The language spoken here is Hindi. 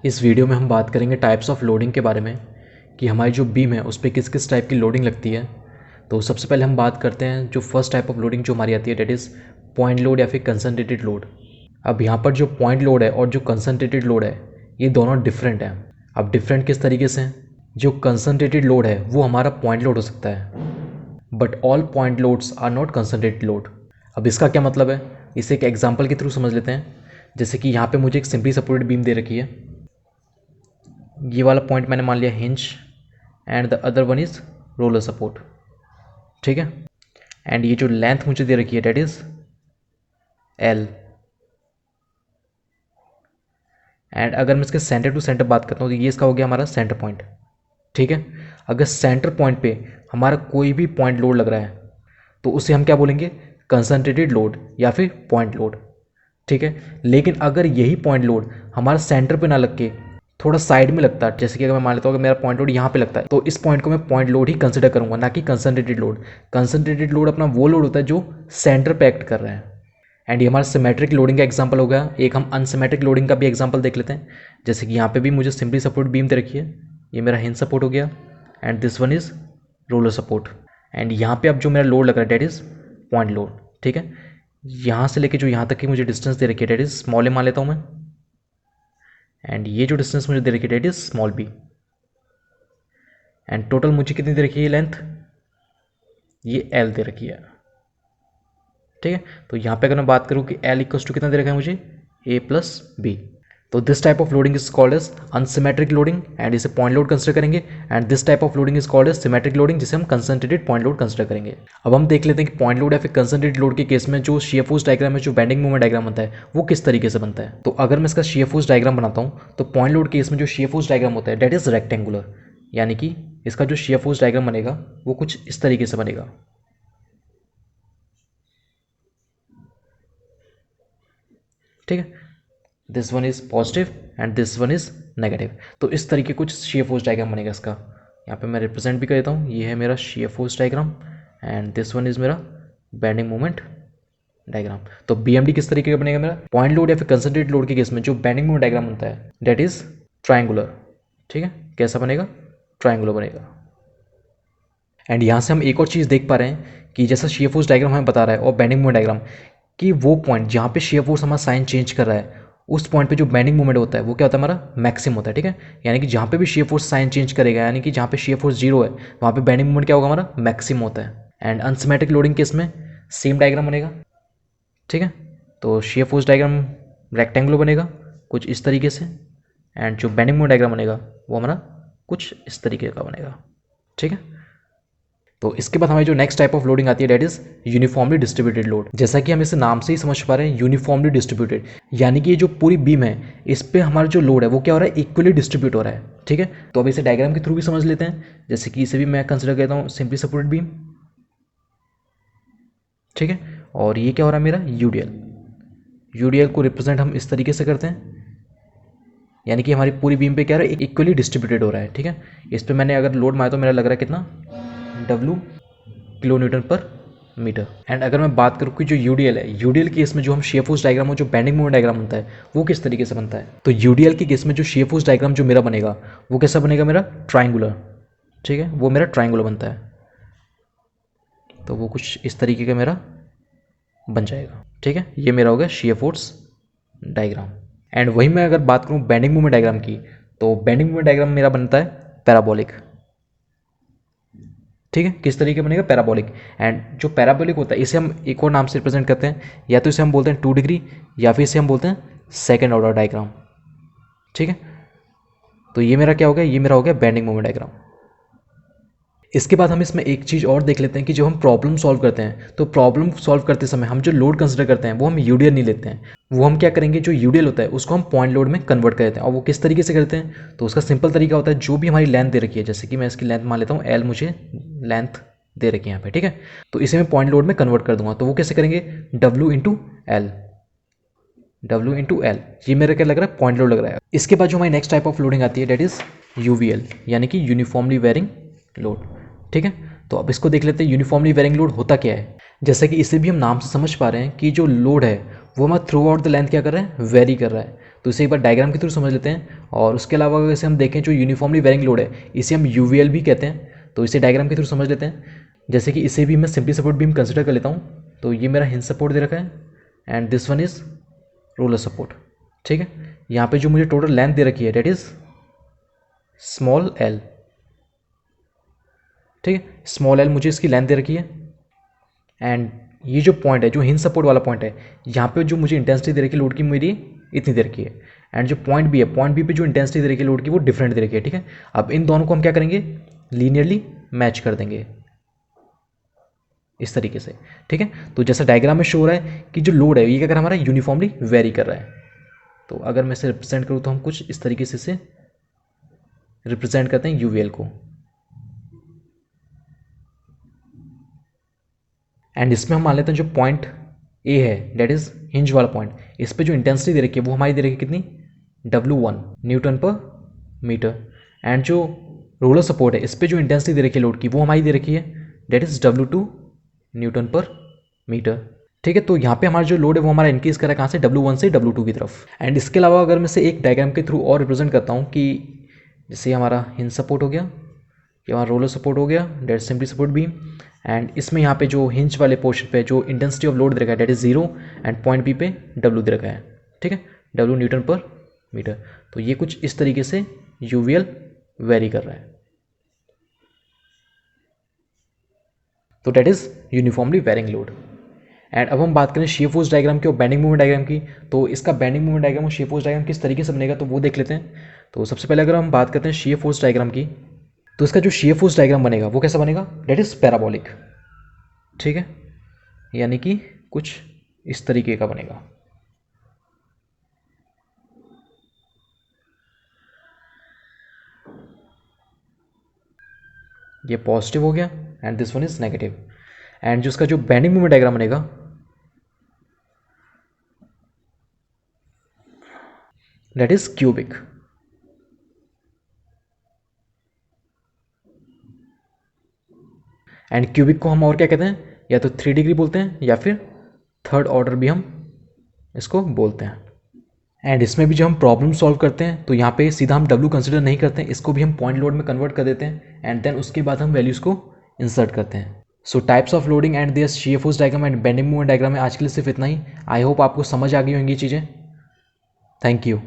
इस वीडियो में हम बात करेंगे टाइप्स ऑफ लोडिंग के बारे में कि हमारी जो बीम है उस पर किस किस टाइप की लोडिंग लगती है। तो सबसे पहले हम बात करते हैं जो फर्स्ट टाइप ऑफ लोडिंग जो हमारी आती है, डेट इज़ पॉइंट लोड या फिर कंसनट्रेटेड लोड। अब यहाँ पर जो पॉइंट लोड है और जो कंसनट्रेटेड लोड है ये दोनों डिफरेंट हैं। अब डिफरेंट किस तरीके से हैं? जो कंसनट्रेटेड लोड है वो हमारा पॉइंट लोड हो सकता है, but all point loads are not concentrated load. अब इसका क्या मतलब है, इसे एक एग्जांपल के थ्रू समझ लेते हैं। जैसे कि यहाँ पे मुझे एक सिंपली सपोर्टेड बीम दे रखी है, ये वाला पॉइंट मैंने मान लिया hinge and the other one is roller support, ठीक है। एंड ये जो लेंथ मुझे दे रखी है डेट इज एल। एंड अगर मैं इसके सेंटर टू सेंटर बात करता हूँ तो ये इसका हो गया हमारा सेंटर पॉइंट, ठीक है। अगर सेंटर पॉइंट पे हमारा कोई भी पॉइंट लोड लग रहा है तो उसे हम क्या बोलेंगे, कंसनट्रेटेड लोड या फिर पॉइंट लोड, ठीक है। लेकिन अगर यही पॉइंट लोड हमारा सेंटर पे ना लग के थोड़ा साइड में लगता है, जैसे कि अगर मैं मान लेता हूँ कि मेरा पॉइंट लोड यहाँ पे लगता है तो इस पॉइंट को मैं पॉइंट लोड ही कंसिडर करूँगा, ना कि कंसनट्रेटेड लोड। कंसनट्रेटेड लोड अपना वो लोड होता है जो सेंटर पे एक्ट कर रहा है। एंड ये हमारा सिमेट्रिक लोडिंग का एग्जांपल हो गया। एक हम अनसिमेट्रिक लोडिंग का भी एग्जांपल देख लेते हैं। जैसे कि यहाँ पे भी मुझे सिंपली सपोर्ट बीम दे रखी है, ये मेरा हिंज सपोर्ट हो गया and this one is roller support. And यहाँ पे अब जो मेरा लोड लग रहा है डेट इज पॉइंट लोड, ठीक है। यहाँ से लेके जो यहाँ तक की मुझे डिस्टेंस दे रखी है डेट इज स्मॉल ए मान लेता हूँ मैं, एंड ये जो डिस्टेंस मुझे दे रखी है that is small B. And total मुझे कितनी दे रखी है लेंथ, ये एल दे रखी है, ठीक है। तो यहाँ पे अगर मैं बात करूँ कि एल इक्वल्स टू कितना दे रखा है मुझे, ए प्लस बी। तो this type of loading is called as unsymmetric loading and इसे पॉइंट लोड कंसिडर करेंगे। And this type of loading is called as symmetric loading, जिसे हम कंसंट्रेटेड पॉइंट लोड कंसिडर करेंगे। अब हम देख लेते हैं कि पॉइंट लोड या फिर कंसंट्रेटेड लोड के केस में जो शियर फोर्स डायग्राम है, जो बेंडिंग मोमेंट डायग्राम बनता है, वो किस तरीके से बनता है। तो अगर मैं इसका शियर फोर्स डायग्राम बनाता हूँ तो पॉइंट लोड केस में जो शियर फोर्स डायग्राम होता है डेट इज रेक्टेंगुलर, यानी कि इसका जो शियर फोर्स डायग्राम बनेगा वो कुछ इस तरीके से बनेगा, ठीक है। This one is positive and this one is negative. तो इस तरीके कुछ शियर फोर्स डायग्राम बनेगा इसका। यहाँ पे मैं रिप्रेजेंट भी कर देता हूँ, ये है मेरा shear force diagram and this one is मेरा बेंडिंग मोमेंट डायग्राम। तो बीएमडी किस तरीके का बनेगा मेरा, पॉइंट लोड या फिर कंसंट्रेटेड लोड के केस में जो बेंडिंग मोमेंट डायग्राम बनता है डेट इज ट्रायंगुलर, ठीक है। कैसा बनेगा, ट्रायंगुलर बनेगा। एंड यहाँ से हम एक और चीज़ देख पा रहे हैं कि जैसा शियर फोर्स डायग्राम हमें बता रहा है और बेंडिंग मोमेंट डायग्राम, कि वो पॉइंट जहाँ पे शियर फोर्स हमारा साइन चेंज कर रहा है उस पॉइंट पे जो बेंडिंग मोमेंट होता है वो क्या होता है, हमारा मैक्सिमम होता है, ठीक है। यानी कि जहाँ पे भी शियर फोर्स साइन चेंज करेगा, यानी कि जहाँ पे शियर फोर्स जीरो है वहाँ पे बेंडिंग मोमेंट क्या होगा, हमारा मैक्सिमम होता है। एंड अनसिमेट्रिक लोडिंग केस में सेम डायग्राम बनेगा, ठीक है। तो शियर फोर्स डायग्राम रेक्टेंगुलर बनेगा कुछ इस तरीके से, एंड जो बेंडिंग मोमेंट डायग्राम बनेगा वो हमारा कुछ इस तरीके का बनेगा, ठीक है। तो इसके बाद हमारी जो नेक्स्ट टाइप ऑफ लोडिंग आती है that is uniformly distributed load. जैसा कि हम इसे नाम से ही समझ पा रहे हैं, यूनिफॉर्मली डिस्ट्रीब्यूटेड, यानी कि ये जो पूरी बीम है इस पे हमारा जो लोड है वो क्या हो रहा है, इक्वली डिस्ट्रीब्यूट हो रहा है, ठीक है। तो अब इसे डायग्राम के थ्रू भी समझ लेते हैं। जैसे कि इसे भी मैं कंसिडर करता हूँ सिंपली सपोर्टेड बीम, ठीक है। और ये क्या हो रहा है मेरा यूडीएल। यूडीएल को रिप्रेजेंट हम इस तरीके से करते हैं, यानी कि हमारी पूरी बीम पे क्या रहा है, इक्वली डिस्ट्रीब्यूटेड हो रहा है, ठीक है। इस पे मैंने अगर लोड मारा तो मेरा लग रहा है कितना, W किलो न्यूटन पर मीटर। एंड अगर मैं बात करूँ कि जो यूडीएल है, यूडीएल के केस में जो हम शियर फोर्स डायग्राम हो, जो बेंडिंग मोमेंट डायग्राम बनता है वो किस तरीके से बनता है। तो यूडीएल के केस में जो शियर फोर्स डायग्राम जो मेरा बनेगा वो कैसा बनेगा, मेरा ट्रायंगुलर, ठीक है। वो मेरा ट्रायंगुलर बनता है, तो वो कुछ इस तरीके का मेरा बन जाएगा, ठीक है। ये मेरा हो गया शियर फोर्स डायग्राम। एंड वही मैं अगर बात करूँ बेंडिंग मोमेंट डायग्राम की, तो बेंडिंग मोमेंट डायग्राम मेरा बनता है पैराबोलिक, ठीक है। किस तरीके बनेगा, पैराबोलिक। एंड जो पैराबोलिक होता है इसे हम एक और नाम से रिप्रेजेंट करते हैं, या तो इसे हम बोलते हैं 2 डिग्री या फिर इसे हम बोलते हैं सेकंड ऑर्डर डायग्राम, ठीक है। तो ये मेरा क्या हो गया, ये मेरा हो गया बेंडिंग मोमेंट डायग्राम। इसके बाद हम इसमें एक चीज़ और देख लेते हैं कि जो हम प्रॉब्लम सॉल्व करते हैं, तो प्रॉब्लम सॉल्व करते समय हम जो लोड कंसिडर करते हैं वो हम यूडीएल नहीं लेते हैं। वो हम क्या करेंगे, जो यूडीएल होता है उसको हम पॉइंट लोड में कन्वर्ट कर देते हैं। और वो किस तरीके से करते हैं, तो उसका सिंपल तरीका होता है, जो भी हमारी लेंथ दे रखी है, जैसे कि मैं इसकी लेंथ मान लेता हूँ एल, मुझे लेंथ दे रखी है यहाँ पे, ठीक है। तो इसे मैं पॉइंट लोड में कन्वर्ट कर दूंगा। तो वो कैसे करेंगे, W into L, W into L, ये मेरा क्या लग रहा है, पॉइंट लोड लग रहा है। इसके बाद जो हमारी नेक्स्ट टाइप ऑफ लोडिंग आती है डेट इज यूवीएल, यानी कि यूनिफॉर्मली वेरिंग लोड, ठीक है। तो अब इसको देख लेते हैं यूनिफॉर्मली वेरिंग लोड होता क्या है। जैसा कि इसे भी हम नाम से समझ पा रहे हैं कि जो लोड है वो हमारा थ्रू आउट द लेंथ क्या कर रहा है, वेरी कर रहा है। तो इसे एक बार डायग्राम के थ्रू समझ लेते हैं। और उसके अलावा वैसे हम देखें जो यूनिफॉर्मली वेरिंग लोड है इसे हम यूवीएल भी कहते हैं, तो इसे डायग्राम के थ्रू समझ लेते हैं। जैसे कि इसे भी मैं सिंपली सपोर्ट बीम कंसिडर कर लेता हूँ। तो ये मेरा हिंज सपोर्ट दे रखा है and this one is roller support. ठीक है, यहाँ पे जो मुझे टोटल लेंथ दे रखी है डेट इज स्मॉल एल। ठीक है, स्मॉल एल मुझे इसकी लेंथ दे रखी है। एंड ये जो पॉइंट है, जो हिंज सपोर्ट वाला पॉइंट है, यहाँ पे जो मुझे इंटेंसिटी दे रखी है लोड की मेरी इतनी दे रखी है। एंड जो पॉइंट बी है, पॉइंट बी पे जो इंटेंसिटी दे रखी है लोड की वो डिफरेंट दे रखी है। ठीक है, अब इन दोनों को हम क्या करेंगे, लीनियरली मैच कर देंगे इस तरीके से। ठीक है, तो जैसा डायग्राम में शो हो रहा है कि जो लोड है ये क्या कर हमारा यूनिफॉर्मली वेरी कर रहा है। तो अगर मैं इसे रिप्रेजेंट करूँ तो हम कुछ इस तरीके से इसे रिप्रेजेंट करते हैं यूवीएल को। एंड इसमें हम मान लेते हैं जो पॉइंट ए है डेट इज हिंज वाला पॉइंट, इस पे जो इंटेंसिटी दे रखी है वो हमारी दे रखी है कितनी, W1 न्यूटन पर मीटर। एंड जो रोलर सपोर्ट है इस पे जो इंटेंसिटी दे रखी है लोड की वो हमारी दे रखी है डेट इज W2 न्यूटन पर मीटर। ठीक है, तो यहाँ पे हमारा जो लोड है वो हमारा इंक्रीज कर रहा है कहाँ से, W1 से W2 की तरफ। एंड इसके अलावा अगर मैं से एक डायग्राम के थ्रू और रिप्रेजेंट करता हूँ कि जैसे हमारा हिंज सपोर्ट हो गया, ये हमारा रोलर सपोर्ट हो गया that simply support beam. And इसमें यहाँ पे जो हिंज वाले पोर्शन पे जो इंटेंसिटी ऑफ लोड दे रखा है that is 0 and point B पे W दे रखा है। ठीक है, W न्यूटन पर मीटर। तो ये कुछ इस तरीके से यूवीएल वेरी कर रहा है। तो that is uniformly varying load. And अब हम बात करें शेयर फोर्स डायग्राम की और बेंडिंग मूवमेंट डायग्राम की। तो इसका बेंडिंग मूवमेंट डायग्राम और शेयर फोर्स डायग्राम किस तरीके से बनेगा तो वो देख लेते हैं। तो सबसे पहले अगर हम बात करते हैं शेयर फोर्स डायग्राम की, तो इसका जो शेयर फोर्स डायग्राम बनेगा वो कैसा बनेगा, डेट इज पैराबोलिक। ठीक है, यानी कि कुछ इस तरीके का बनेगा। ये पॉजिटिव हो गया and this one is negative. And जो इसका जो बेंडिंग मूवमेंट डायग्राम बनेगा that is cubic. And cubic को हम और क्या कहते हैं, या तो 3 डिग्री बोलते हैं या फिर थर्ड ऑर्डर भी हम इसको बोलते हैं। एंड इसमें भी जब हम प्रॉब्लम सॉल्व करते हैं तो यहाँ पे सीधा हम W कंसिडर नहीं करते हैं, इसको भी हम पॉइंट लोड में कन्वर्ट कर देते हैं एंड देन उसके बाद हम वैल्यूज़ को इंसर्ट करते हैं। सो types of loading and their shear force diagram and bending movement diagram में आज के लिए सिर्फ इतना ही। आई होप आपको समझ आ गई होंगी चीज़ें। Thank you.